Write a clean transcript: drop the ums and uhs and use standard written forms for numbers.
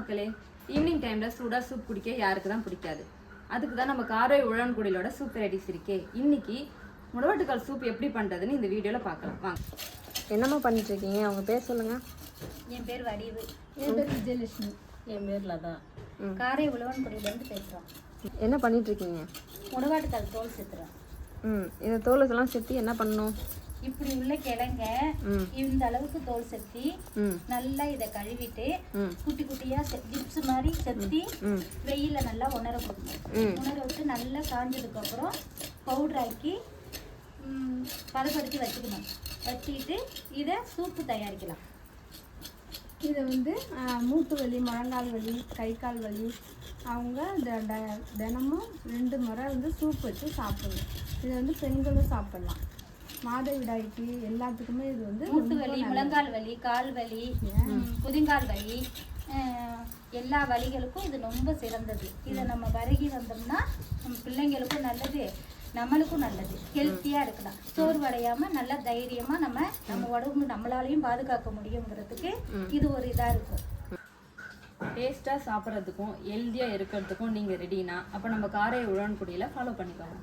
மக்களே, ஈவினிங் டைம்ல சூடா சூப் குடிக்க யாருக்கு தான் பிடிக்காது. அதுக்கு தான் நம்ம காரோய் உழவன்குடியிலோட சூப் வெரைட்டிஸ் இருக்கே. இன்னைக்கு முடவாட்டுக்கால் சூப் எப்படி பண்றதுன்னு இந்த வீடியோல பார்க்கலாம் வாங்க. என்னம்மா பண்ணிட்டு இருக்கீங்க? அவங்க பேர் சொல்லுங்க. என் பேர் வடிவு. என் பேர் விஜயலட்சுமி. என் பேர் லதா. காரை உழவன்குடியிலேருந்து பேசுகிறோம். என்ன பண்ணிட்டு இருக்கீங்க? முடவாட்டுக்கால் தோல் செத்துறோம். இந்த தோலுக்கெல்லாம் சேர்த்து என்ன பண்ணணும்? இப்படி உள்ள கிழங்க இந்த அளவுக்கு தோல் செத்தி நல்லா இதை கழுவிட்டு குட்டி குட்டியா ஜிப்ஸ் மாதிரி செத்தி வெயில நல்லா உணர கொடுக்கணும். உணர விட்டு நல்லா காஞ்சதுக்கு அப்புறம் பவுடர் ஆக்கி பதப்படுத்தி வச்சுக்கணும். வச்சுக்கிட்டு இதை சூப்பு தயாரிக்கலாம். இதை மூட்டு வலி, முழங்கால் வலி, கை கால் வலி அவங்க தினமும் 2 முறை சூப் வச்சு சாப்பிடணும். இதை பெண்களும் சாப்பிடலாம். மாதவிடாய்க்கு எல்லாத்துக்குமே இது மூட்டு வலி, முழங்கால் வலி, கால் வலி, புதிங்கால் வலி, எல்லா வலிகளுக்கும் இது ரொம்ப சிறந்தது. இதை நம்ம பருகி வந்தோம்னா நம்ம பிள்ளைங்களுக்கும் நல்லது, நம்மளுக்கும் நல்லது. ஹெல்த்தியா இருக்கலாம். சோர்வடையாம நல்லா தைரியமா நம்ம உடம்பு நம்மளாலையும் பாதுகாக்க முடியுங்கிறதுக்கு இது ஒரு இதா இருக்கும். டேஸ்டா சாப்பிட்றதுக்கும் ஹெல்தியா இருக்கிறதுக்கும் நீங்க ரெடினா அப்ப நம்ம காரோய் உழவன்குடியில ஃபாலோ பண்ணிக்கோங்க.